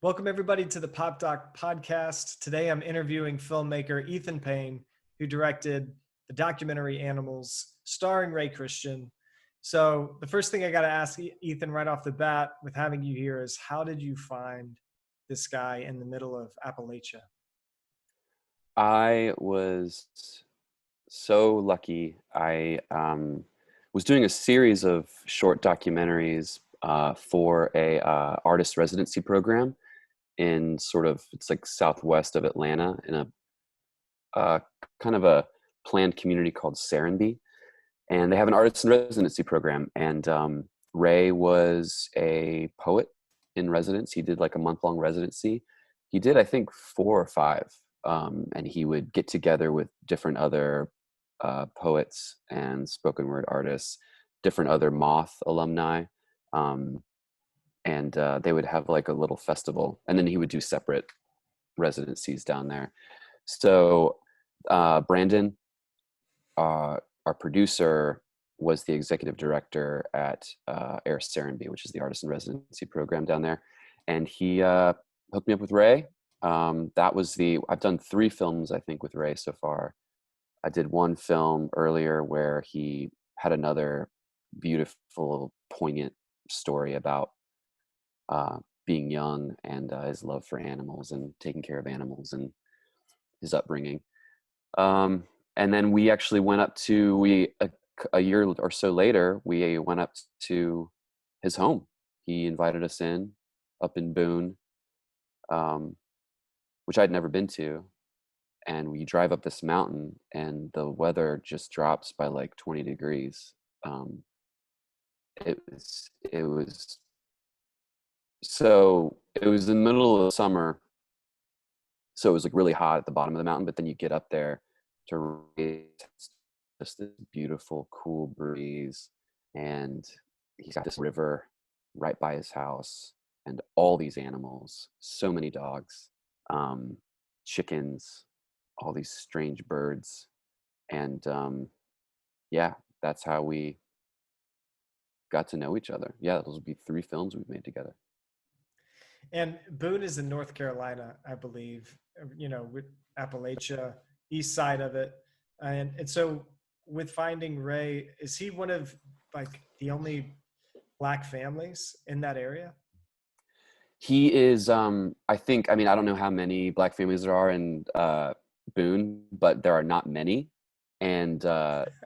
Welcome everybody to the Popdoc podcast. Today I'm interviewing filmmaker Ethan Payne, who directed the documentary Animals, starring Ray Christian. So the first thing I got to ask Ethan right off the bat with having you here is, how did you find this guy in the middle of Appalachia? I was so lucky. I was doing a series of short documentaries for a artist residency program in it's like southwest of Atlanta in a kind of a planned community called Serenity, and they have an artist in residency program. And Ray was a poet in residence. He did like a month-long residency. He did, I think, 4 or 5. And he would get together with different other poets and spoken word artists, different other Moth alumni, and they would have like a little festival, and then he would do separate residencies down there. So Brandon, our producer, was the executive director at Serenity, which is the artist in residency program down there, and he hooked me up with Ray. I've done 3 films, I think, with Ray so far. I did one film earlier where he had another beautiful, poignant story about being young and his love for animals and taking care of animals and his upbringing. And then we actually went up to, a year or so later, we went up to his home. He invited us up in Boone, which I'd never been to. And we drive up this mountain and the weather just drops by like 20 degrees. It was in the middle of the summer. So it was like really hot at the bottom of the mountain, but then you get up there to just this beautiful, cool breeze. And he's got this river right by his house and all these animals, so many dogs, chickens, all these strange birds. And yeah, that's how we got to know each other. Yeah, those would be 3 films we've made together. And Boone is in North Carolina, I believe, with Appalachia, east side of it. And so with finding Ray, is he one of like the only Black families in that area? He is, I don't know how many Black families there are in Boone, but there are not many. And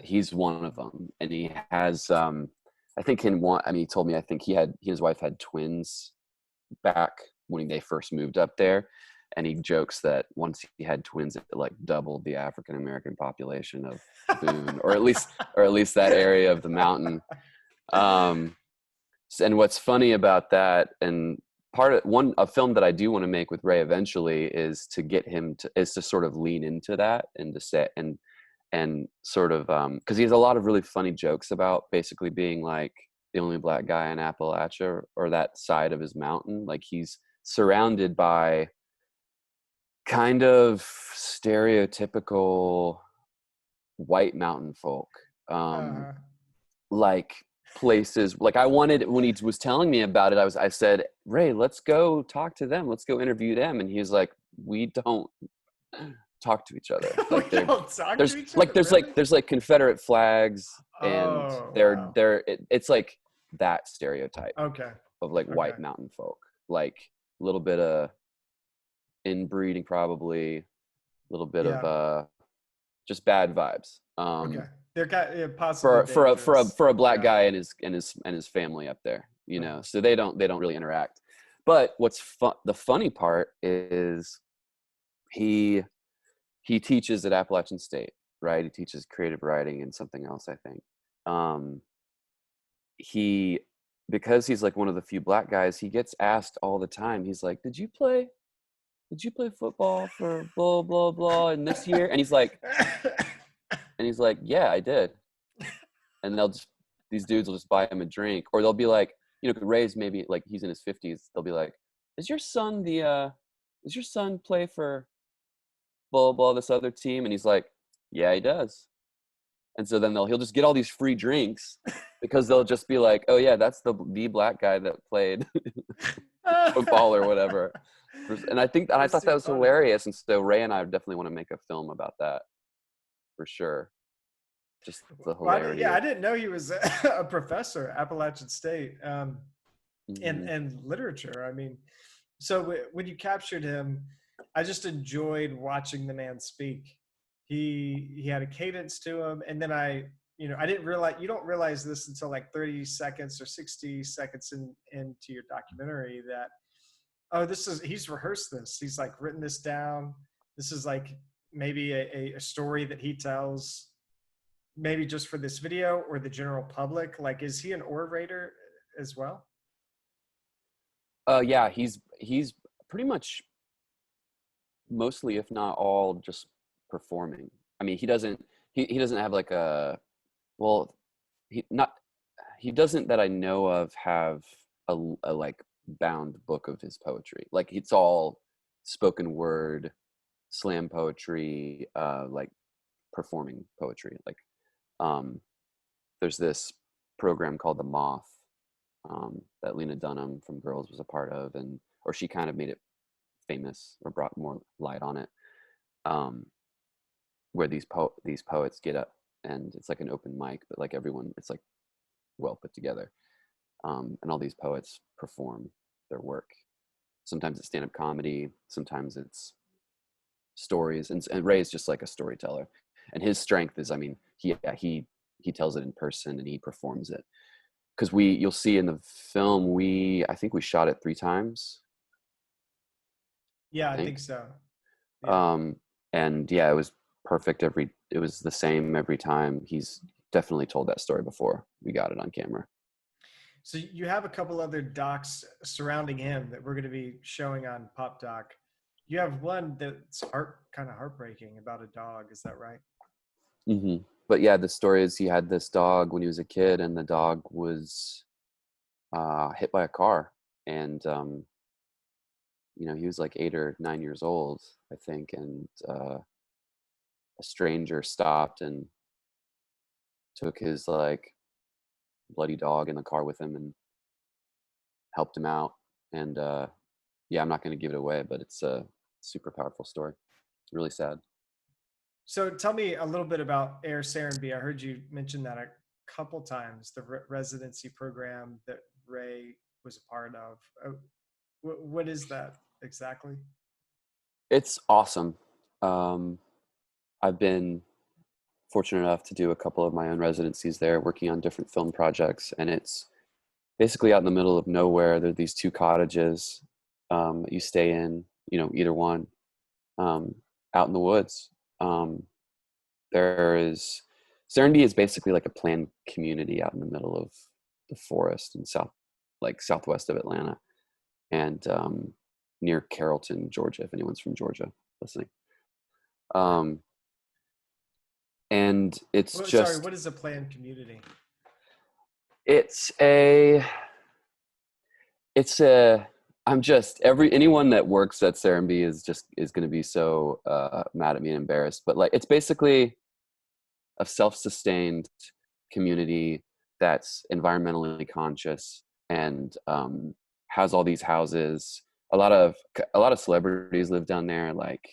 he's one of them. And he has, I think he told me, I think he and his wife had twins back when they first moved up there. And he jokes that once he had twins, it like doubled the African American population of Boone, or at least that area of the mountain. And what's funny about that, and a film that I do want to make with Ray eventually, is to get him to sort of lean into that and to say and sort of because he has a lot of really funny jokes about basically being like the only Black guy in Appalachia or that side of his mountain. Like he's surrounded by kind of stereotypical white mountain folk, like places. Like I wanted, when he was telling me about it, I said, Ray, let's go talk to them. Let's go interview them. And he was like, we don't talk to each other. Like there's like Confederate flags, and it's like that stereotype of like white mountain folk, like a little bit of inbreeding, probably a little bit of just bad vibes. They're possibly for a Black guy and his family up there, so they don't really interact. But what's the funny part is he teaches at Appalachian State, right? He teaches creative writing and something else, I think. Because he's like one of the few Black guys, he gets asked all the time. He's like, did you play football for blah blah blah in this year? And he's like, yeah, I did. And these dudes will just buy him a drink, or they'll be like, Ray's maybe like, he's in his 50s. They'll be like, does your son play for blah blah this other team? And he's like, yeah, he does. And so then he'll just get all these free drinks because they'll just be like, oh yeah, that's the Black guy that played football or whatever. And I That's thought that too was funny. hilarious. And so Ray and I definitely want to make a film about that for sure. Just the Well, hilarity yeah, I of. didn't know he was a professor at Appalachian State, Mhm. and literature. I mean, so when you captured him, I just enjoyed watching the man speak. He had a cadence to him, and then I didn't realize, you don't realize this until like 30 seconds or 60 seconds into your documentary, that he's rehearsed this. He's like written this down. This is like maybe a story that he tells, maybe just for this video or the general public. Like, is he an orator as well? Yeah, he's pretty much mostly, if not all, just performing. I mean, he doesn't have like a, well, he not he doesn't, that I know of, have a like bound book of his poetry. Like it's all spoken word, slam poetry, like performing poetry. Like um, there's this program called The Moth, that Lena Dunham from Girls was a part of, and or she kind of made it famous or brought more light on it. Um, where these poets get up, and it's like an open mic, but like everyone, it's like well put together, and all these poets perform their work. Sometimes it's stand-up comedy, sometimes it's stories, and Ray is just like a storyteller, and his strength is, I mean, he tells it in person and he performs it. Because you'll see in the film, I think we shot it 3 times, Yeah, I I think think. so. Yeah. um and yeah, it was the same every time. He's definitely told that story before we got it on camera. So you have a couple other docs surrounding him that we're going to be showing on Popdoc. You have one that's kind of heartbreaking, about a dog. Is that right? But yeah, the story is he had this dog when he was a kid, and the dog was hit by a car, and he was like 8 or 9 years old, I think, and a stranger stopped and took his like bloody dog in the car with him and helped him out. And yeah, I'm not going to give it away, but it's a super powerful story. Really sad. So tell me a little bit about Air Serenity. I heard you mention that a couple times, the residency program that Ray was a part of. What is that exactly? It's awesome. um, I've been fortunate enough to do a couple of my own residencies there, working on different film projects, and it's basically out in the middle of nowhere. There are these 2 cottages that you stay in, either one, um, out in the woods. Um, there is Serenity is basically like a planned community out in the middle of the forest in southwest of Atlanta, and near Carrollton, Georgia. If anyone's from Georgia listening, um, and it's Well, sorry, just what is a planned community? it's a it's a I'm just anyone that works at Serenity is going to be so mad at me and embarrassed, but like it's basically a self-sustained community that's environmentally conscious, and has all these houses. A lot of celebrities live down there, like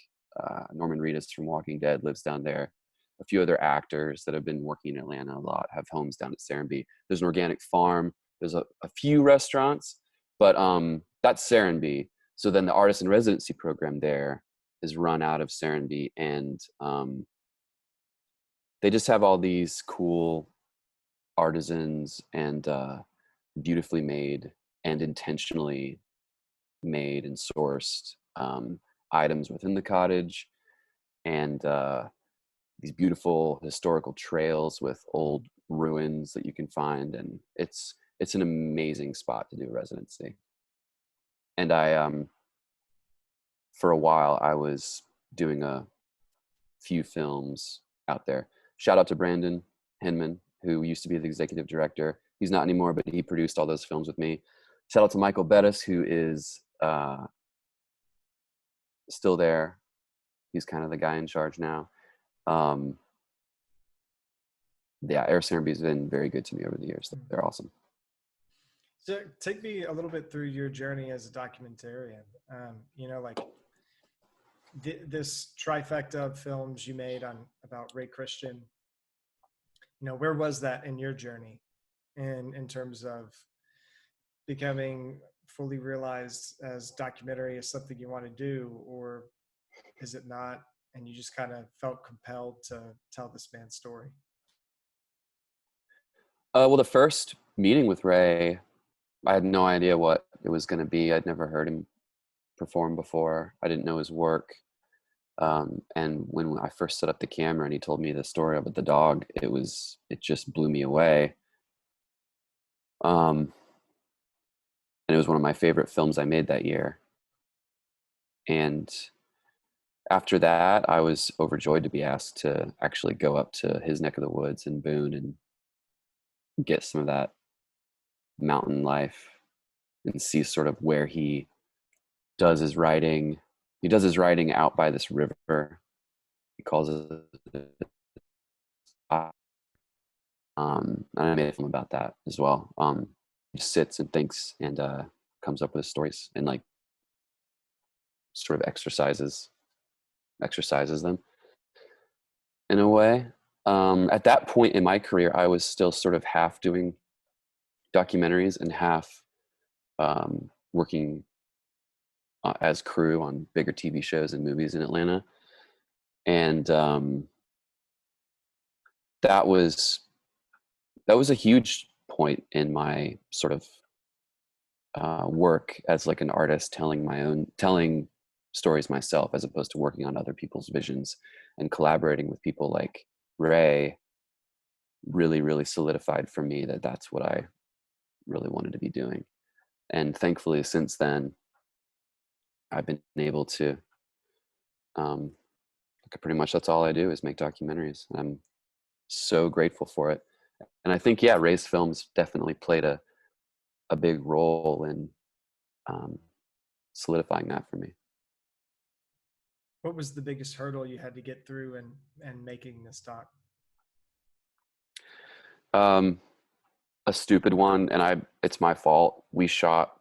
Norman Reedus from Walking Dead lives down there. A few other actors that have been working in Atlanta a lot have homes down at Serenity. There's an organic farm. There's a few restaurants, but that's Serenity. So then the artist in residency program there is run out of Serenity, and they just have all these cool artisans and beautifully made and intentionally made and sourced items within the cottage, and these beautiful historical trails with old ruins that you can find, and it's an amazing spot to do residency. And I for a while I was doing a few films out there. Shout out to Brandon Hinman, who used to be the executive director. He's not anymore, but he produced all those films with me. Shout out to Michael Bettis, who is still there. He's kind of the guy in charge now. Um, yeah, Air Serenity has been very good to me over the years. They're awesome. So take me a little bit through your journey as a documentarian. Like this trifecta of films you made on about Ray Christian. Where was that in your journey, in terms of becoming fully realized as documentary is something you want to do, or is it not? And you just kind of felt compelled to tell this man's story. Well, the first meeting with Ray, I had no idea what it was going to be. I'd never heard him perform before. I didn't know his work. And when I first set up the camera and he told me the story about the dog, it just blew me away. And it was one of my favorite films I made that year. And after that, I was overjoyed to be asked to actually go up to his neck of the woods in Boone and get some of that mountain life and see sort of where he does his writing. He does his writing out by this river. He calls it, and I made a film about that as well. He just sits and thinks and comes up with stories and like sort of exercises them in a way. At that point in my career, I was still sort of half doing documentaries and half working as crew on bigger TV shows and movies in Atlanta. And that was a huge point in my sort of work as like an artist, telling stories myself, as opposed to working on other people's visions, and collaborating with people like Ray really, really solidified for me that that's what I really wanted to be doing. And thankfully, since then, I've been able to, pretty much that's all I do is make documentaries. And I'm so grateful for it. And I think, yeah, Ray's films definitely played a big role in solidifying that for me. What was the biggest hurdle you had to get through and making this doc? A stupid one, and it's my fault. We shot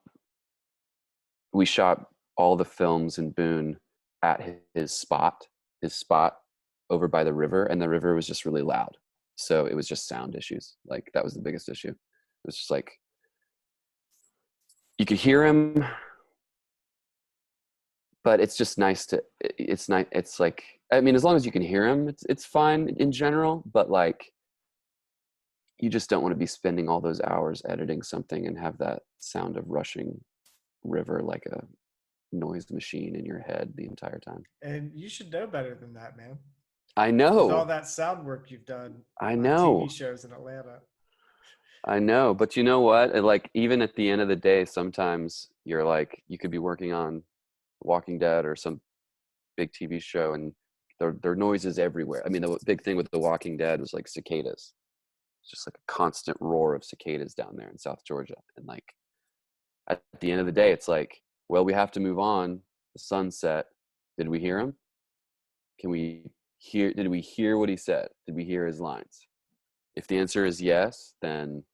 all the films in Boone at his spot over by the river, and the river was just really loud. So it was just sound issues. Like that was the biggest issue. It was just like you could hear him, but it's just nice to, it's nice. It's like, I mean, as long as you can hear him, it's fine in general, but like, you just don't want to be spending all those hours editing something and have that sound of rushing river like a noise machine in your head the entire time. And you should know better than that, man. I know. With all that sound work you've done I on know. TV shows in Atlanta. I know, but you know what? Like, even at the end of the day, sometimes you're like, you could be working on Walking Dead or some big TV show, and there are noises everywhere. I mean, the big thing with The Walking Dead was like cicadas. It's just like a constant roar of cicadas down there in South Georgia. And like, at the end of the day, it's like, well, we have to move on. The sun set. Did we hear him? Did we hear what he said? Did we hear his lines? If the answer is yes, then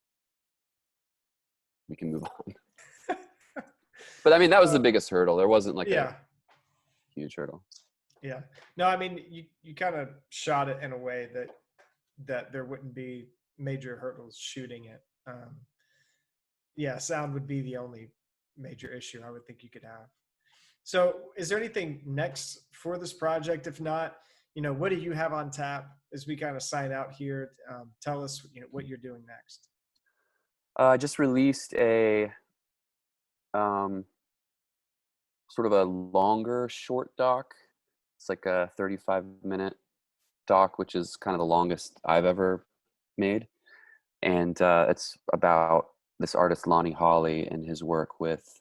we can move on. But I mean, that was the biggest hurdle. There wasn't like a huge hurdle. Yeah. No, I mean, you kind of shot it in a way that there wouldn't be major hurdles shooting it. Sound would be the only major issue I would think you could have. So is there anything next for this project? If not, what do you have on tap as we kind of sign out here? Tell us, what you're doing next. I just released a sort of a longer short doc. It's like a 35-minute doc, which is kind of the longest I've ever made. And it's about this artist, Lonnie Hawley, and his work with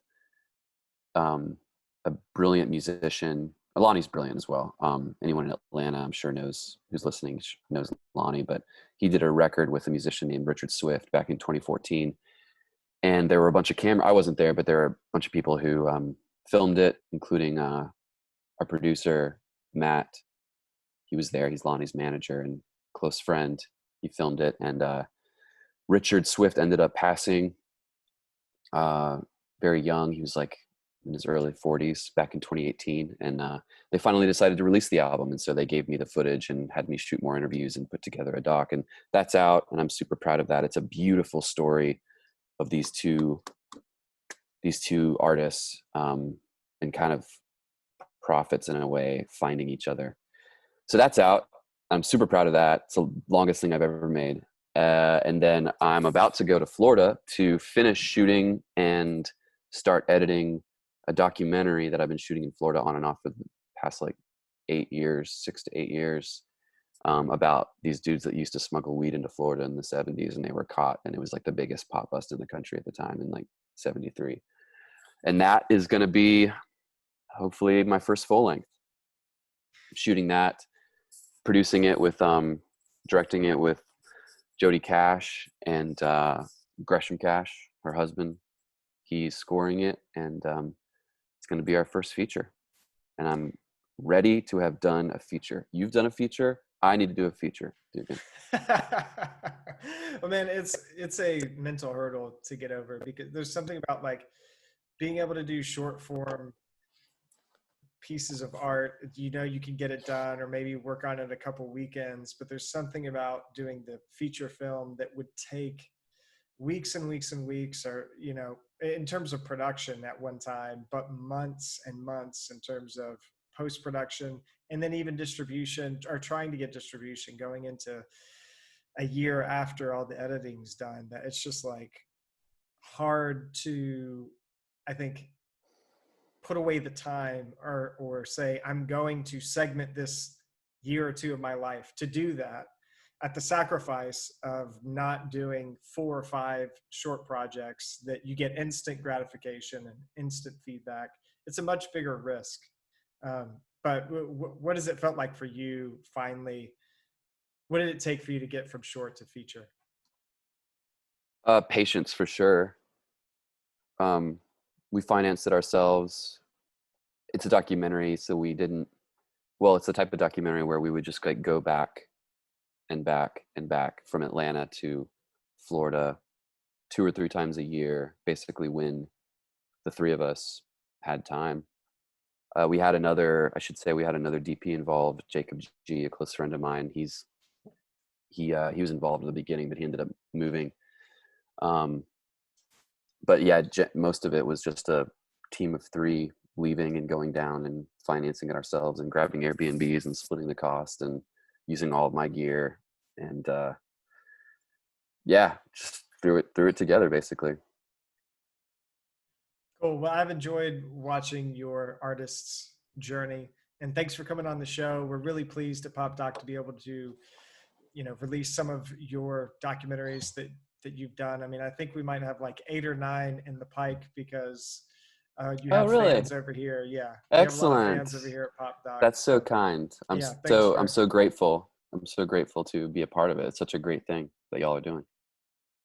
a brilliant musician. Lonnie's brilliant as well. Anyone in Atlanta, I'm sure who's listening knows Lonnie, but he did a record with a musician named Richard Swift back in 2014. And there were a bunch of I wasn't there, but there were a bunch of people who filmed it, including our producer, Matt. He was there. He's Lonnie's manager and close friend. He filmed it. And Richard Swift ended up passing very young. He was like in his early 40s back in 2018, and they finally decided to release the album, and so they gave me the footage and had me shoot more interviews and put together a doc, and that's out, and I'm super proud of that. It's a beautiful story of these two artists, and kind of prophets in a way finding each other. So that's out. I'm super proud of that. It's the longest thing I've ever made. And then I'm about to go to Florida to finish shooting and start editing a documentary that I've been shooting in Florida on and off for the past like 6 to 8 years, about these dudes that used to smuggle weed into Florida in the 70s, and they were caught, and it was like the biggest pot bust in the country at the time in like 73. And that is going to be hopefully my first full length. Shooting that, producing it with, directing it with Jody Cash and Gresham Cash, her husband. He's scoring it, and it's going to be our first feature. And I'm ready to have done a feature. You've done a feature. I need to do a feature, Dugan. Well, man, it's a mental hurdle to get over, because there's something about like being able to do short form pieces of art. You know, you can get it done or maybe work on it a couple weekends, but there's something about doing the feature film that would take weeks and weeks and weeks, or, you know, in terms of production at one time, but months and months in terms of post-production, and then even distribution, or trying to get distribution going into a year after all the editing's done. That it's just like hard to, I think, put away the time, or say, I'm going to segment this year or two of my life to do that, at the sacrifice of not doing 4 or 5 short projects that you get instant gratification and instant feedback. It's a much bigger risk. But what has it felt like for you finally? What did it take for you to get from short to feature? Patience for sure. We financed it ourselves. It's a documentary, so we didn't, well, it's the type of documentary where we would just like go back and back and back from Atlanta to Florida 2 or 3 times a year, basically when the 3 of us had time. We had another DP involved, Jacob G, a close friend of mine. He was involved in the beginning, but he ended up moving. But yeah, most of it was just a team of 3 leaving and going down and financing it ourselves and grabbing Airbnbs and splitting the cost and using all of my gear, and yeah, just threw it together basically. Cool. Well, I've enjoyed watching your artist's journey, and thanks for coming on the show. We're really pleased at Popdoc to be able to, you know, release some of your documentaries that you've done. I mean, I think we might have like 8 or 9 in the pike, because you Oh, have really? fans over here. Yeah, we have a lot of Excellent. fans over here at Popdoc. That's so So kind. yeah, thanks I'm for. so grateful. I'm so grateful to be a part of it. It's such a great thing that y'all are doing.